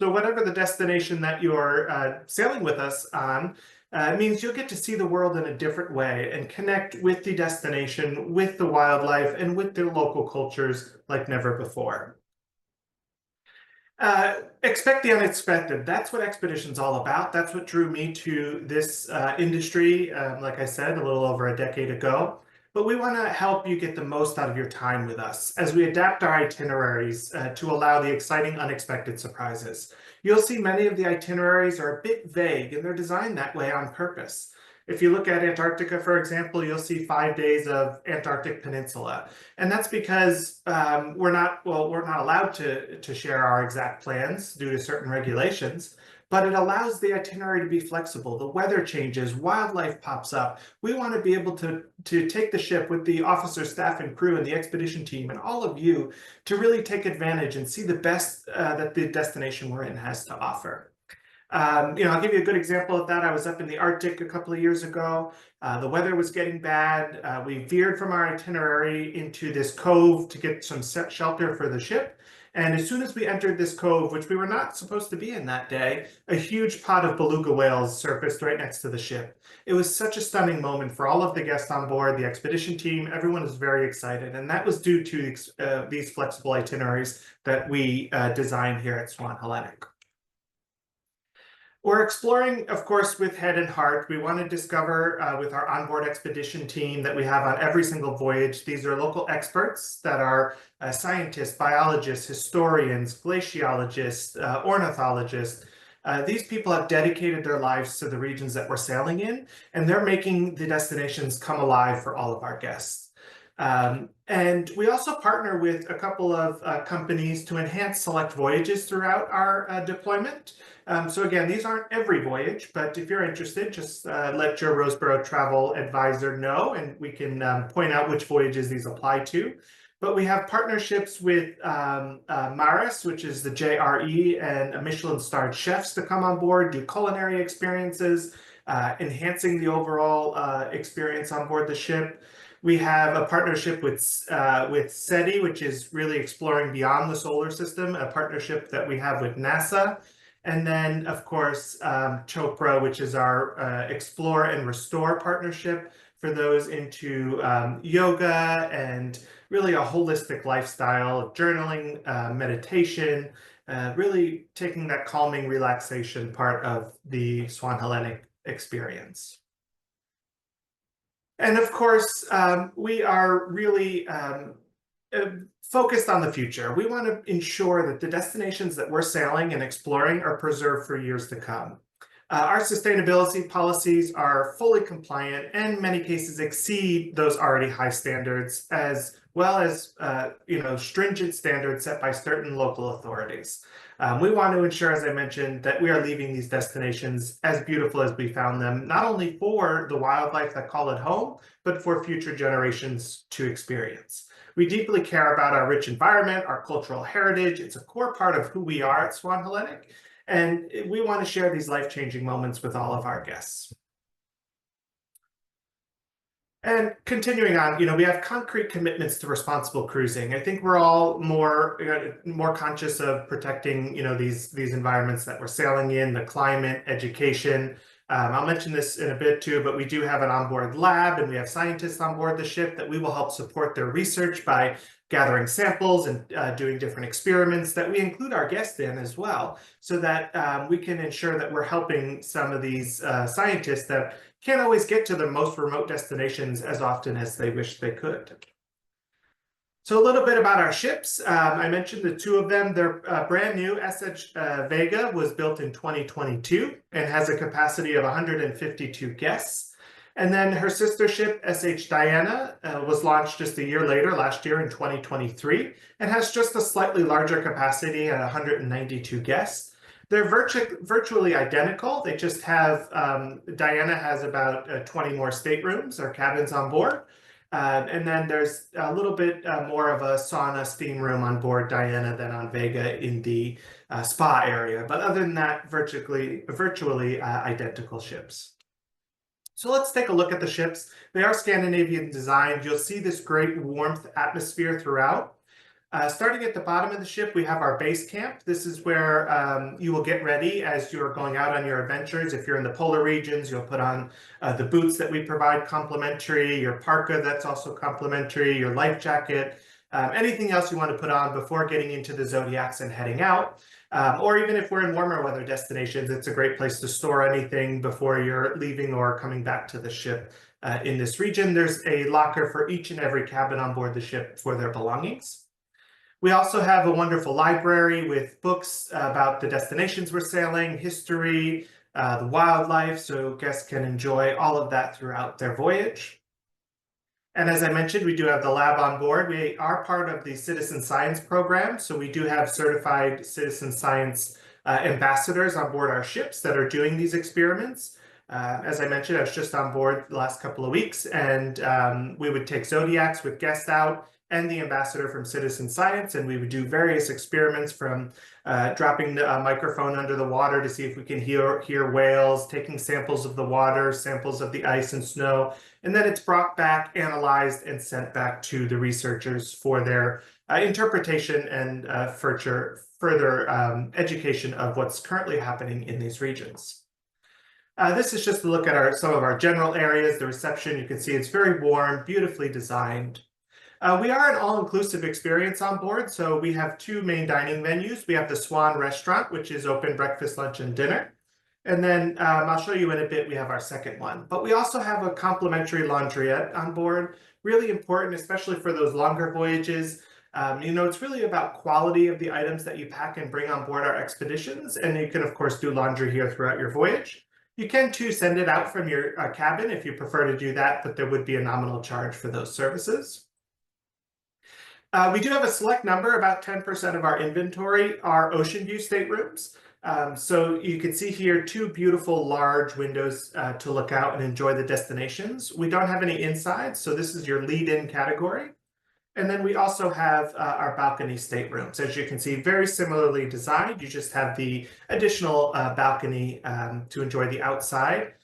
So whatever the destination that you're sailing with us on, means you'll get to see the world in a different way and connect with the destination, with the wildlife, and with their local cultures like never before. Expect the unexpected. That's what expedition's all about. That's what drew me to this industry, like I said, a little over a decade ago. But we want to help you get the most out of your time with us as we adapt our itineraries to allow the exciting, unexpected surprises. You'll see many of the itineraries are a bit vague, and they're designed that way on purpose. If you look at Antarctica, for example, you'll see 5 days of Antarctic Peninsula. And that's because we're not allowed to share our exact plans due to certain regulations, but it allows the itinerary to be flexible. The weather changes, wildlife pops up. We want to be able to take the ship with the officer, staff, and crew and the expedition team and all of you to really take advantage and see the best that the destination we're in has to offer. I'll give you a good example of that. I was up in the Arctic a couple of years ago. The weather was getting bad. We veered from our itinerary into this cove to get some shelter for the ship. And as soon as we entered this cove, which we were not supposed to be in that day, a huge pod of beluga whales surfaced right next to the ship. It was such a stunning moment for all of the guests on board, the expedition team. Everyone was very excited. And that was due to these flexible itineraries that we design here at Swan Hellenic. We're exploring, of course, with head and heart. We want to discover with our onboard expedition team that we have on every single voyage. These are local experts that are scientists, biologists, historians, glaciologists, ornithologists. These people have dedicated their lives to the regions that we're sailing in, and they're making the destinations come alive for all of our guests. And we also partner with a couple of companies to enhance select voyages throughout our deployment. So again, these aren't every voyage, but if you're interested, just let your Roseborough travel advisor know, and we can point out which voyages these apply to. But we have partnerships with Maris, which is the JRE, and Michelin-starred chefs to come on board, do culinary experiences, enhancing the overall experience on board the ship. We have a partnership with SETI, which is really exploring beyond the solar system, a partnership that we have with NASA. And then, of course, Chopra, which is our Explore and Restore partnership for those into yoga and really a holistic lifestyle of journaling, meditation, really taking that calming relaxation part of the Swan Hellenic experience. And of course, we are really focused on the future. We want to ensure that the destinations that we're sailing and exploring are preserved for years to come. Our sustainability policies are fully compliant and in many cases exceed those already high standards, as well as stringent standards set by certain local authorities. We want to ensure, as I mentioned, that we are leaving these destinations as beautiful as we found them, not only for the wildlife that call it home, but for future generations to experience. We deeply care about our rich environment, our cultural heritage. It's a core part of who we are at Swan Hellenic, and we want to share these life-changing moments with all of our guests. And continuing on, we have concrete commitments to responsible cruising. I think we're all more conscious of protecting, these environments that we're sailing in, the climate, education. I'll mention this in a bit too, but we do have an onboard lab, and we have scientists on board the ship that we will help support their research by gathering samples and doing different experiments that we include our guests in as well, so that we can ensure that we're helping some of these scientists that can't always get to the most remote destinations as often as they wish they could. So a little bit about our ships. I mentioned the two of them. They're brand new. SH Vega was built in 2022 and has a capacity of 152 guests. And then her sister ship, SH Diana, was launched just a year later, last year in 2023, and has just a slightly larger capacity at 192 guests. They're virtually identical. They just have, Diana has about 20 more staterooms or cabins on board. And then there's a little bit more of a sauna steam room on board Diana than on Vega in the spa area. But other than that, virtually identical ships. So let's take a look at the ships. They are Scandinavian designed. You'll see this great warmth atmosphere throughout. Starting at the bottom of the ship, we have our base camp. This is where you will get ready as you're going out on your adventures. If you're in the polar regions, you'll put on the boots that we provide complimentary, your parka that's also complimentary, your life jacket, anything else you want to put on before getting into the Zodiacs and heading out. Or even if we're in warmer weather destinations, it's a great place to store anything before you're leaving or coming back to the ship. In this region, there's a locker for each and every cabin on board the ship for their belongings. We also have a wonderful library with books about the destinations we're sailing, history, the wildlife, so guests can enjoy all of that throughout their voyage. And as I mentioned, we do have the lab on board. We are part of the citizen science program, so we do have certified citizen science ambassadors on board our ships that are doing these experiments. As I mentioned, I was just on board the last couple of weeks, and we would take Zodiacs with guests out and the ambassador from Citizen Science, and we would do various experiments from dropping a microphone under the water to see if we can hear whales, taking samples of the water, samples of the ice and snow, and then it's brought back, analyzed, and sent back to the researchers for their interpretation and further education of what's currently happening in these regions. This is just a look at some of our general areas. The reception, you can see it's very warm, beautifully designed. We are an all-inclusive experience on board, so we have two main dining venues. We have the Swan Restaurant, which is open breakfast, lunch, and dinner. And then I'll show you in a bit, we have our second one. But we also have a complimentary laundrette on board, really important, especially for those longer voyages. It's really about quality of the items that you pack and bring on board our expeditions, and you can, of course, do laundry here throughout your voyage. You can, too, send it out from your cabin if you prefer to do that, but there would be a nominal charge for those services. We do have a select number, about 10% of our inventory are ocean view staterooms. So you can see here two beautiful large windows to look out and enjoy the destinations. We don't have any inside, so this is your lead-in category. And then we also have our balcony staterooms. As you can see, very similarly designed. You just have the additional balcony to enjoy the outside.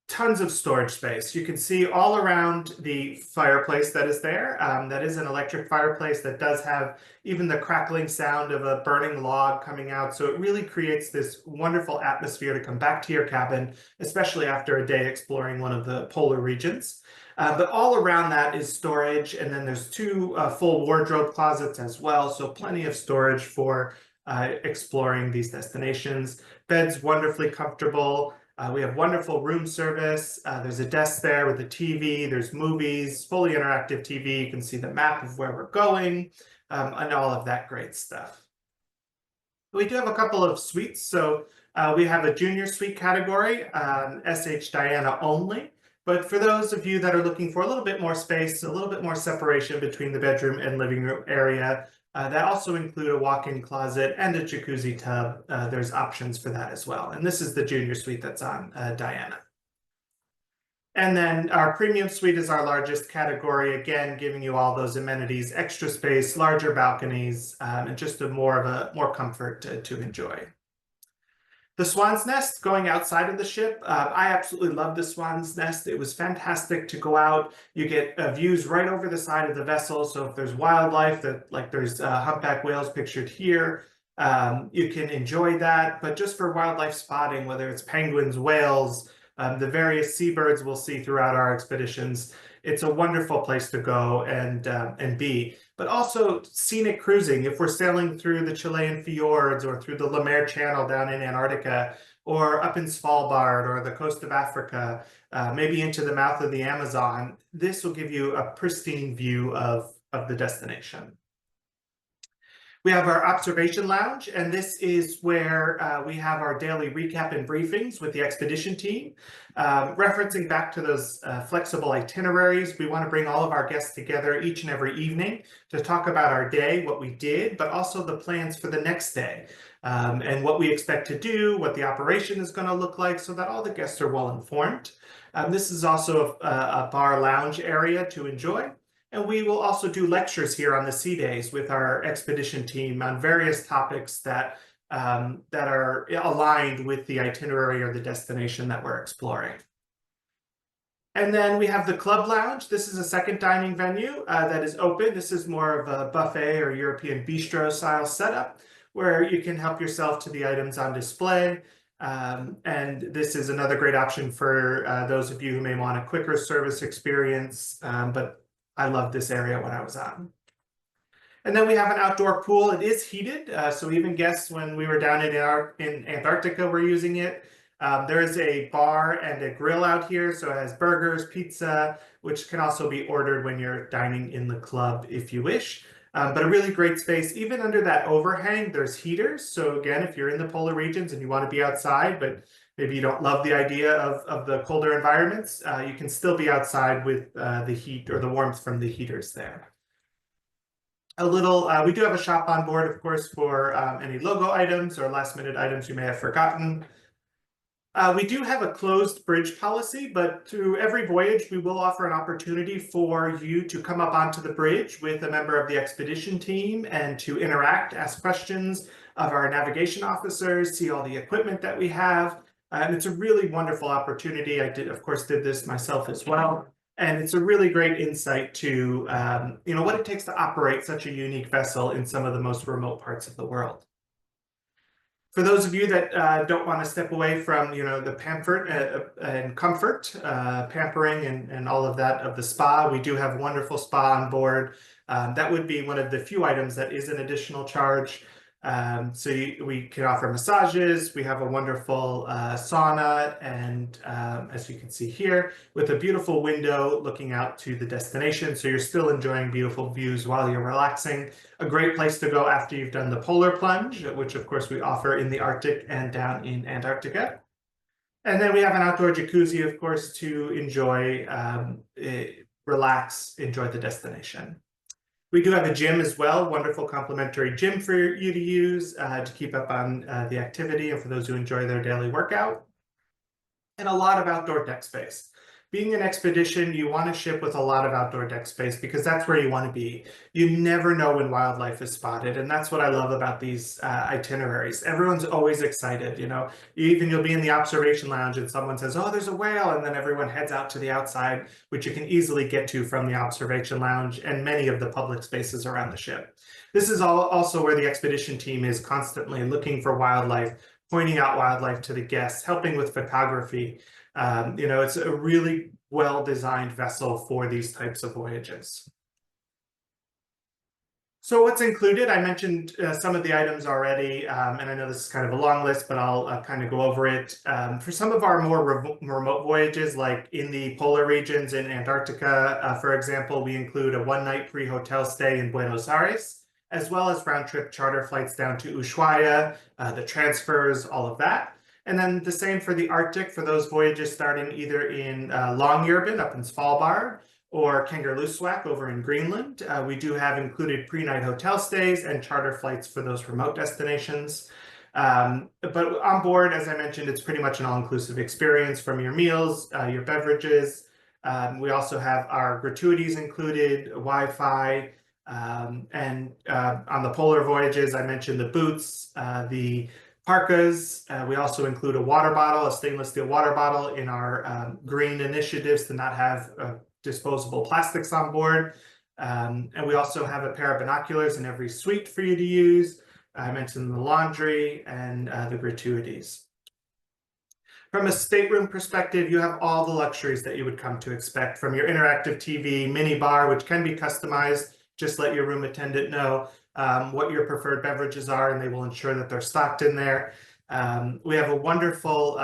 Tons of storage space. You can see all around the fireplace that is there. That is an electric fireplace that does have even the crackling sound of a burning log coming out. So it really creates this wonderful atmosphere to come back to your cabin, especially after a day exploring one of the polar regions. But all around that is storage, and then there's two full wardrobe closets as well. So plenty of storage for exploring these destinations. Beds wonderfully comfortable. We have wonderful room service. There's a desk there with a TV. There's movies, fully interactive TV. You can see the map of where we're going, and all of that great stuff. We do have a couple of suites. So we have a junior suite category, SH Diana only. But for those of you that are looking for a little bit more space, a little bit more separation between the bedroom and living room area, that also include a walk-in closet and a jacuzzi tub. There's options for that as well. And this is the junior suite that's on Diana. And then our premium suite is our largest category, again, giving you all those amenities, extra space, larger balconies, and just more comfort to enjoy. The Swan's Nest, going outside of the ship. I absolutely love the Swan's Nest. It was fantastic to go out. You get views right over the side of the vessel. So if there's wildlife, like there's humpback whales pictured here, you can enjoy that. But just for wildlife spotting, whether it's penguins, whales, the various seabirds we'll see throughout our expeditions, it's a wonderful place to go and be. But also scenic cruising. If we're sailing through the Chilean fjords or through the Le Maire Channel down in Antarctica, or up in Svalbard or the coast of Africa, maybe into the mouth of the Amazon, this will give you a pristine view of the destination. We have our observation lounge, and this is where we have our daily recap and briefings with the expedition team. Referencing back to those flexible itineraries, we want to bring all of our guests together each and every evening to talk about our day, what we did, but also the plans for the next day, and what we expect to do, what the operation is going to look like, so that all the guests are well informed. This is also a bar lounge area to enjoy. And we will also do lectures here on the sea days with our expedition team on various topics that are aligned with the itinerary or the destination that we're exploring. And then we have the Club Lounge. This is a second dining venue that is open. This is more of a buffet or European bistro style setup where you can help yourself to the items on display. And this is another great option for those of you who may want a quicker service experience. But I loved this area when I was on. And then we have an outdoor pool. It is heated, so even guests when we were down in Antarctica were using it. There is a bar and a grill out here, so it has burgers, pizza, which can also be ordered when you're dining in the club if you wish. But a really great space. Even under that overhang, there's heaters. So again, if you're in the polar regions and you want to be outside, but maybe you don't love the idea of the colder environments, you can still be outside with the heat or the warmth from the heaters there. We do have a shop on board, of course, for any logo items or last minute items you may have forgotten. We do have a closed bridge policy, but through every voyage, we will offer an opportunity for you to come up onto the bridge with a member of the expedition team and to interact, ask questions of our navigation officers, see all the equipment that we have. And it's a really wonderful opportunity. I did, of course, did this myself as well. And it's a really great insight to what it takes to operate such a unique vessel in some of the most remote parts of the world. For those of you that don't want to step away from the pamphlet and comfort, pampering and all of that of the spa, we do have a wonderful spa on board. That would be one of the few items that is an additional charge. We can offer massages. We have a wonderful sauna, and as you can see here, with a beautiful window looking out to the destination. So you're still enjoying beautiful views while you're relaxing. A great place to go after you've done the polar plunge, which of course we offer in the Arctic and down in Antarctica. And then we have an outdoor jacuzzi, of course, to enjoy, relax, enjoy the destination. We do have a gym as well, wonderful complimentary gym for you to use to keep up on the activity and for those who enjoy their daily workout. And a lot of outdoor deck space. Being an expedition, you want to ship with a lot of outdoor deck space because that's where you want to be. You never know when wildlife is spotted, and that's what I love about these itineraries. Everyone's always excited, You'll be in the observation lounge and someone says, "Oh, there's a whale," and then everyone heads out to the outside, which you can easily get to from the observation lounge and many of the public spaces around the ship. This is also where the expedition team is constantly looking for wildlife, pointing out wildlife to the guests, helping with photography. It's a really well-designed vessel for these types of voyages. So what's included? I mentioned some of the items already, and I know this is kind of a long list, but I'll kind of go over it. For some of our more remote voyages, like in the polar regions in Antarctica, for example, we include a one-night pre-hotel stay in Buenos Aires, as well as round-trip charter flights down to Ushuaia, the transfers, all of that. And then the same for the Arctic, for those voyages starting either in Longyearbyen up in Svalbard or Kangerlussuaq over in Greenland. We do have included pre-night hotel stays and charter flights for those remote destinations. But on board, as I mentioned, it's pretty much an all-inclusive experience from your meals, your beverages. We also have our gratuities included, Wi-Fi, and on the polar voyages, I mentioned the boots, the parkas. We also include a water bottle, a stainless steel water bottle in our green initiatives to not have disposable plastics on board. And we also have a pair of binoculars in every suite for you to use. I mentioned the laundry and the gratuities. From a stateroom perspective, you have all the luxuries that you would come to expect, from your interactive TV, mini bar, which can be customized. Just let your room attendant know what your preferred beverages are, and they will ensure that they're stocked in there. We have a wonderful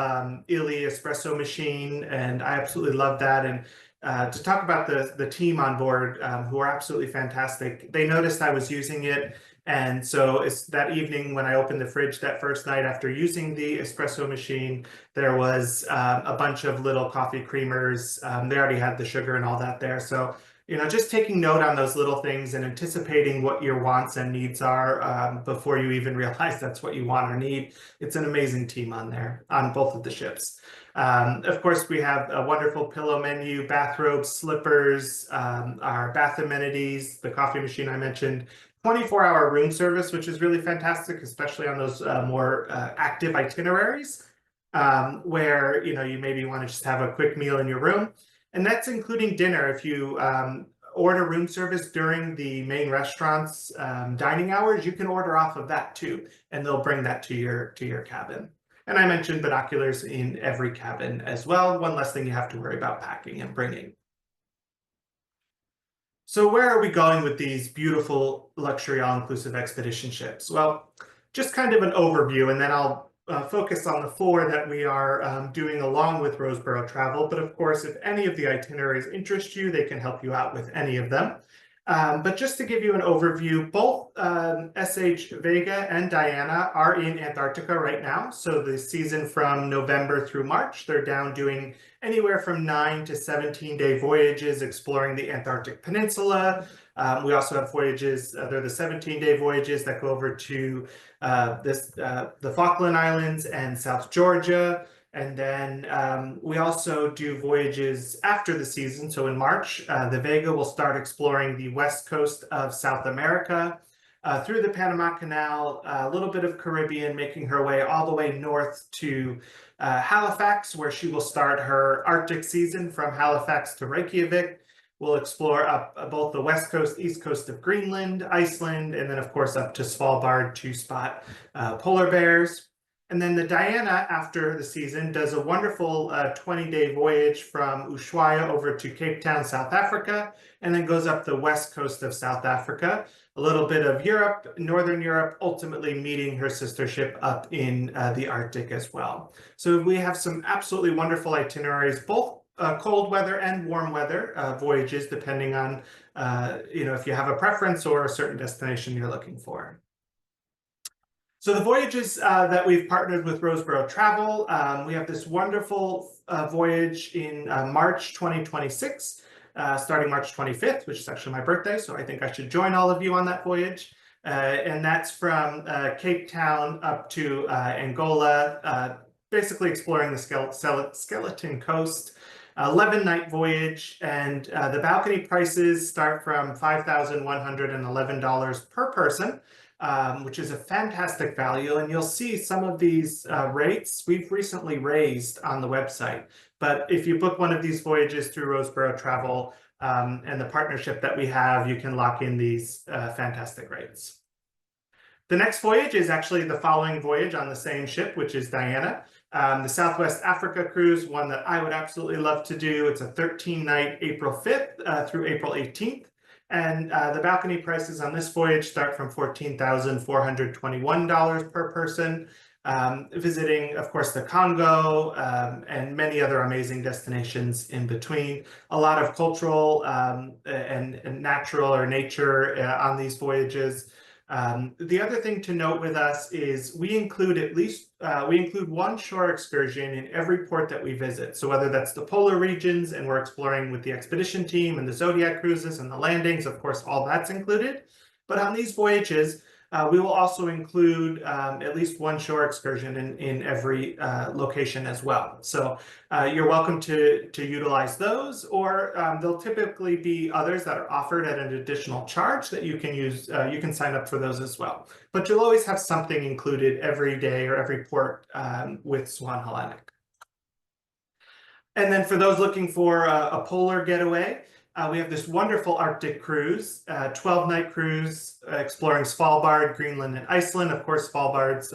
Illy espresso machine, and I absolutely love that. And to talk about the team on board, who are absolutely fantastic. They noticed I was using it, and so it's that evening when I opened the fridge that first night after using the espresso machine, there was a bunch of little coffee creamers. They already had the sugar and all that there. So just taking note on those little things and anticipating what your wants and needs are before you even realize that's what you want or need. It's an amazing team on there, on both of the ships. Of course, we have a wonderful pillow menu, bathrobes, slippers, our bath amenities, the coffee machine I mentioned, 24-hour room service, which is really fantastic, especially on those more active itineraries where you maybe want to just have a quick meal in your room. And that's including dinner. If you order room service during the main restaurant's dining hours, you can order off of that too, and they'll bring that to your cabin. And I mentioned binoculars in every cabin as well. One less thing you have to worry about packing and bringing. So where are we going with these beautiful luxury all-inclusive expedition ships? Well, just kind of an overview, and then I'll focus on the 4 that we are doing along with Roseborough Travel. But of course, if any of the itineraries interest you, they can help you out with any of them. But just to give you an overview, both SH Vega and Diana are in Antarctica right now. So the season from November through March, they're down doing anywhere from 9 to 17-day voyages exploring the Antarctic Peninsula. We also have voyages, they're the 17-day voyages that go over to the Falkland Islands and South Georgia. And then we also do voyages after the season. So in March, the Vega will start exploring the west coast of South America, through the Panama Canal, a little bit of Caribbean, making her way all the way north to Halifax, where she will start her Arctic season from Halifax to Reykjavik. We'll explore up both the west coast, east coast of Greenland, Iceland, and then of course up to Svalbard to spot polar bears. And then the Diana, after the season, does a wonderful 20-day voyage from Ushuaia over to Cape Town, South Africa, and then goes up the west coast of South Africa, a little bit of Europe, Northern Europe, ultimately meeting her sister ship up in the Arctic as well. So we have some absolutely wonderful itineraries, both cold weather and warm weather voyages, depending on if you have a preference or a certain destination you're looking for. So the voyages that we've partnered with Roseborough Travel, we have this wonderful voyage in March 2026, starting March 25th, which is actually my birthday, so I think I should join all of you on that voyage. And that's from Cape Town up to Angola, basically exploring the Skeleton Coast. 11-night voyage, and the balcony prices start from $5,111 per person, which is a fantastic value. And you'll see some of these rates we've recently raised on the website. But if you book one of these voyages through Roseborough Travel and the partnership that we have, you can lock in these fantastic rates. The next voyage is actually the following voyage on the same ship, which is Diana. The Southwest Africa cruise, one that I would absolutely love to do. It's a 13-night April 5th through April 18th. And the balcony prices on this voyage start from $14,421 per person, visiting, of course, the Congo and many other amazing destinations in between. A lot of cultural and natural or nature on these voyages. The other thing to note with us is we include one shore excursion in every port that we visit. So whether that's the polar regions and we're exploring with the expedition team and the Zodiac cruises and the landings, of course, all that's included. But on these voyages, we will also include at least one shore excursion in every location as well. So you're welcome to utilize those, or there'll typically be others that are offered at an additional charge that you can use. You can sign up for those as well. But you'll always have something included every day or every port with Swan Hellenic. And then for those looking for a polar getaway, we have this wonderful Arctic cruise, 12-night cruise exploring Svalbard, Greenland, and Iceland. Of course, Svalbard's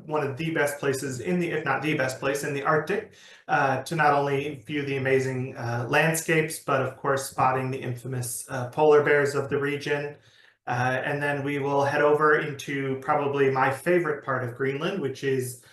one of the best places if not the best place in the Arctic, to not only view the amazing landscapes, but of course, spotting the infamous polar bears of the region. And then we will head over into probably my favorite part of Greenland, which is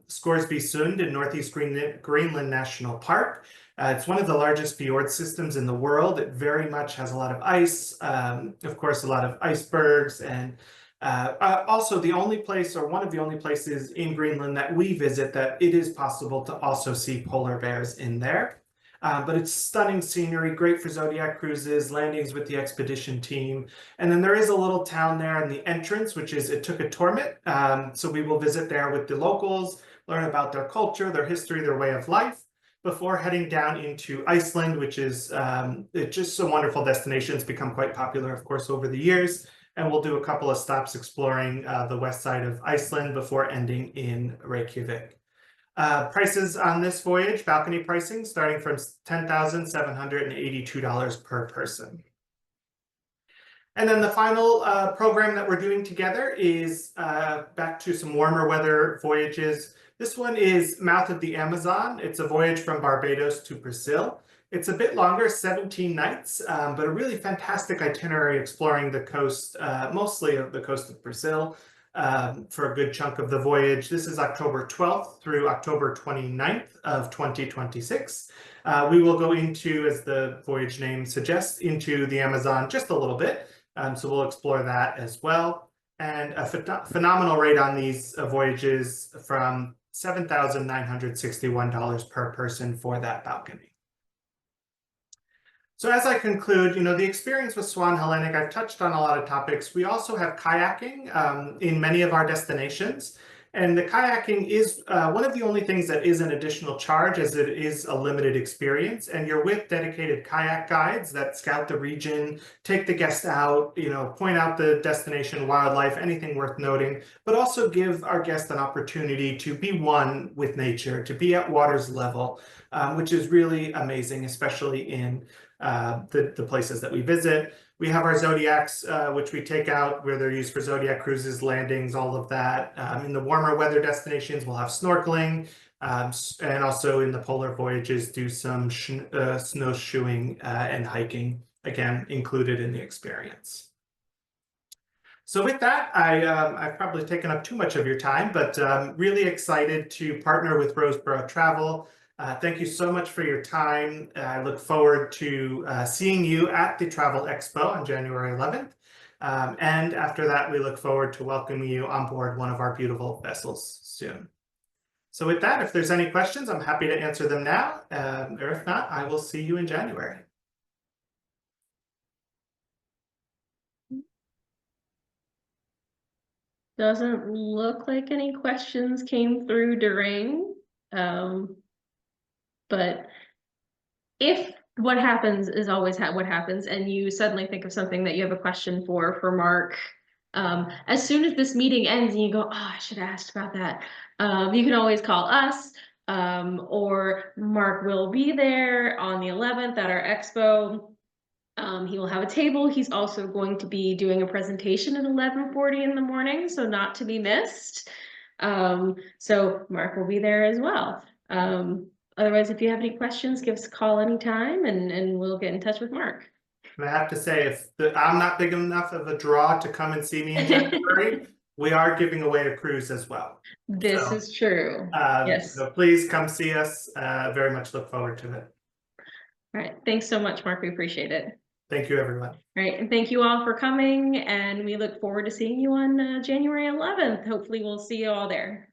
Scoresby Sund in Northeast Greenland National Park. It's one of the largest fjord systems in the world. It very much has a lot of ice, of course, a lot of icebergs, and also the only place, or one of the only places in Greenland that we visit that it is possible to also see polar bears in there. But it's stunning scenery, great for Zodiac cruises, landings with the expedition team. And then there is a little town there in the entrance, which is Etukkatormit. So we will visit there with the locals, learn about their culture, their history, their way of life, before heading down into Iceland, which is it's just a wonderful destination. It's become quite popular, of course, over the years. And we'll do a couple of stops exploring the west side of Iceland before ending in Reykjavik. Prices on this voyage, balcony pricing, starting from $10,782 per person. And then the final program that we're doing together is back to some warmer weather voyages. This one is Mouth of the Amazon. It's a voyage from Barbados to Brazil. It's a bit longer, 17 nights, but a really fantastic itinerary exploring the coast, mostly of the coast of Brazil, for a good chunk of the voyage. This is October 12th through October 29th of 2026. We will go into, as the voyage name suggests, into the Amazon just a little bit. So we'll explore that as well. And a phenomenal rate on these voyages from $7,961 per person for that balcony. So as I conclude, the experience with Swan Hellenic, I've touched on a lot of topics. We also have kayaking in many of our destinations. And the kayaking is one of the only things that is an additional charge, as it is a limited experience. And you're with dedicated kayak guides that scout the region, take the guest out, point out the destination, wildlife, anything worth noting, but also give our guests an opportunity to be one with nature, to be at water's level, which is really amazing, especially in the places that we visit. We have our Zodiacs, which we take out where they're used for Zodiac cruises, landings, all of that. In the warmer weather destinations, we'll have snorkeling, and also in the polar voyages, do some snowshoeing and hiking, again, included in the experience. So with that, I've probably taken up too much of your time, but really excited to partner with Roseborough Travel. Thank you so much for your time. I look forward to seeing you at the Travel Expo on January 11th. And after that, we look forward to welcoming you on board one of our beautiful vessels soon. So with that, if there's any questions, I'm happy to answer them now. Or if not, I will see you in January. Doesn't look like any questions came through during, but if what happens is always what happens, and you suddenly think of something that you have a question for Mark, as soon as this meeting ends and you go, oh, I should have asked about that, you can always call us, or Mark will be there on the 11th at our expo. He will have a table. He's also going to be doing a presentation at 11:40 in the morning, so not to be missed. So Mark will be there as well. Otherwise, if you have any questions, give us a call anytime, and we'll get in touch with Mark. And I have to say, if I'm not big enough of a draw to come and see me in January, we are giving away a cruise as well. This is true. Yes. So please come see us. Very much look forward to it. All right. Thanks so much, Mark. We appreciate it. Thank you, everyone. All right. And thank you all for coming. And we look forward to seeing you on January 11th. Hopefully we'll see you all there.